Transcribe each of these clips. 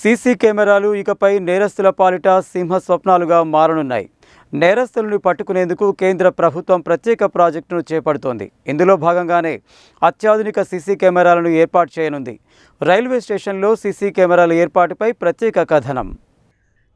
CC కెమెరాలు ఇకపై నేరస్తుల పాలిట సింహ స్వప్నాలుగా మారనున్నాయి. నేరస్తులను పట్టుకునేందుకు కేంద్ర ప్రభుత్వం ప్రత్యేక ప్రాజెక్టును చేపడుతోంది. ఇందులో భాగంగానే అత్యాధునిక సీసీ కెమెరాలను ఏర్పాటు చేయనుంది. రైల్వే స్టేషన్లో సీసీ కెమెరాల ఏర్పాటుపై ప్రత్యేక కథనం.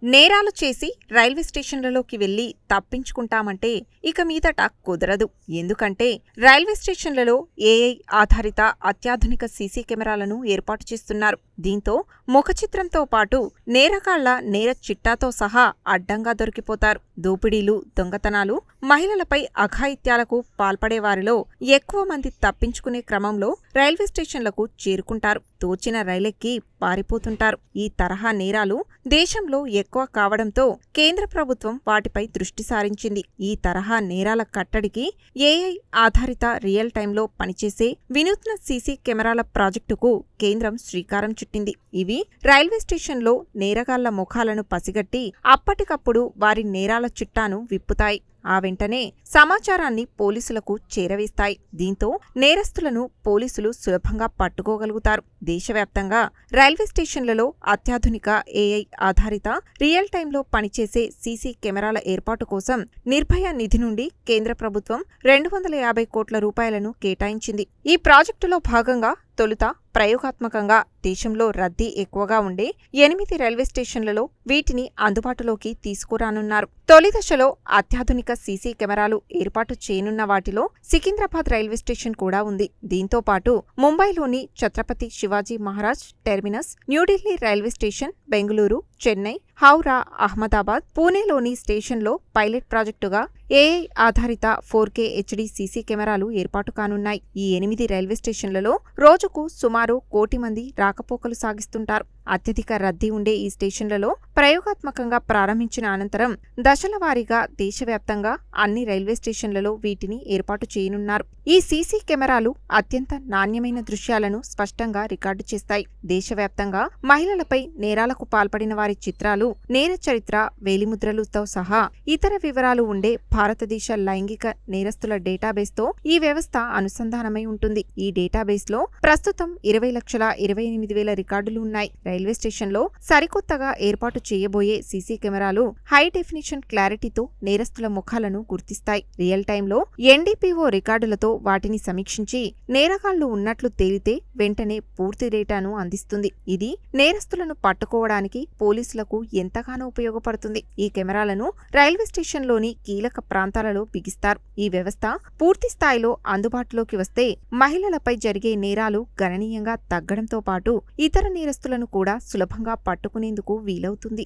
నేరాలు చేసి రైల్వే స్టేషన్లలోకి వెళ్లి తప్పించుకుంటామంటే ఇక మీదట కుదరదు. ఎందుకంటే రైల్వే స్టేషన్లలో ఏఐ ఆధారిత అత్యాధునిక సీసీ కెమెరాలను ఏర్పాటు చేస్తున్నారు. దీంతో ముఖచిత్రంతో పాటు నేరగాళ్ల నేర చిట్టాతో సహా అడ్డంగా దొరికిపోతారు. దోపిడీలు, దొంగతనాలు, మహిళలపై అఘాయిత్యాలకు పాల్పడే వారిలో ఎక్కువ మంది తప్పించుకునే క్రమంలో రైల్వే స్టేషన్లకు చేరుకుంటారు. తోచిన రైలెక్కి పారిపోతుంటారు. ఈ తరహా నేరాలు దేశంలో ఎక్కువ కావడంతో కేంద్ర ప్రభుత్వం వాటిపై దృష్టి సారించింది. ఈ తరహా నేరాల కట్టడికి ఏఐ ఆధారిత రియల్ టైంలో పనిచేసే వినూత్న సీసీ కెమెరాల ప్రాజెక్టుకు కేంద్రం శ్రీకారం చుట్టింది. ఇవి రైల్వే స్టేషన్లో నేరగాళ్ల ముఖాలను పసిగట్టి అప్పటికప్పుడు వారి నేరాల చిట్టాను విప్పుతాయి. ఆ వెంటనే సమాచారాన్ని పోలీసులకు చేరవేస్తాయి. దీంతో నేరస్తులను పోలీసులు సులభంగా పట్టుకోగలుగుతారు. దేశవ్యాప్తంగా రైల్వే స్టేషన్లలో అత్యాధునిక ఏఐ ఆధారిత రియల్ టైంలో పనిచేసే సీసీ కెమెరాల ఏర్పాటు కోసం నిర్భయ నిధి నుండి కేంద్ర ప్రభుత్వం 250 కోట్ల రూపాయలను కేటాయించింది. ఈ ప్రాజెక్టులో భాగంగా తొలుత ప్రయోగాత్మకంగా దేశంలో రద్దీ ఎక్కువగా ఉండే 8 రైల్వే స్టేషన్లలో వీటిని అందుబాటులోకి తీసుకురానున్నారు. తొలి దశలో అత్యాధునిక సీసీ కెమెరాలు ఏర్పాటు చేయనున్న వాటిలో సికింద్రాబాద్ రైల్వే స్టేషన్ కూడా ఉంది. దీంతో పాటు ముంబైలోని Chhatrapati Shivaji Maharaj terminus, New Delhi railway station, Bengaluru, Chennai, Howrah, Ahmedabad, పూణేలోని స్టేషన్లో పైలట్ ప్రాజెక్టుగా ఏఐ ఆధారిత 4K HD సీసీ కెమెరాలు ఏర్పాటు కానున్నాయి. ఈ 8 రైల్వే స్టేషన్లలో రోజుకు సుమారు 1 కోటి మంది రాకపోకలు సాగిస్తుంటారు. అత్యధిక రద్దీ ఉండే ఈ స్టేషన్లలో ప్రయోగాత్మకంగా ప్రారంభించిన అనంతరం దశల వారీగా దేశవ్యాప్తంగా అన్ని రైల్వే స్టేషన్లలో వీటిని ఏర్పాటు చేయనున్నారు. ఈ సీసీ కెమెరాలు అత్యంత నాణ్యమైన దృశ్యాలను స్పష్టంగా రికార్డు చేస్తాయి. దేశవ్యాప్తంగా మహిళలపై నేరాలకు పాల్పడిన వారి చిత్రాలు, నేర చరిత్ర, వేలిముద్రలతో సహా ఇతర వివరాలు ఉండే భారతదేశ లైంగిక నేరస్తుల డేటాబేస్తో ఈ వ్యవస్థ అనుసంధానమై ఉంటుంది. ఈ డేటాబేస్లో ప్రస్తుతం 20,28,000 రికార్డులు ఉన్నాయి. రైల్వే స్టేషన్లో సరికొత్తగా ఏర్పాటు చేయబోయే సీసీ కెమెరాలు హై డెఫినిషన్ క్లారిటీతో నేరస్తుల ముఖాలను గుర్తిస్తాయి. రియల్ టైంలో ఎన్డీపీఓ రికార్డులతో వాటిని సమీక్షించి నేరగాళ్లు ఉన్నట్లు తేలితే వెంటనే పూర్తి డేటాను అందిస్తుంది. ఇది నేరస్తులను పట్టుకోవడానికి పోలీసులకు ఎంతగానో ఉపయోగపడుతుంది. ఈ కెమెరాలను రైల్వే స్టేషన్లోని కీలక ప్రాంతాలలో బిగిస్తారు. ఈ వ్యవస్థ పూర్తి స్థాయిలో అందుబాటులోకి వస్తే మహిళలపై జరిగే నేరాలు గణనీయంగా తగ్గడంతో పాటు ఇతర నేరస్తులను కూడా సులభంగా పట్టుకునేందుకు వీలవుతుంది.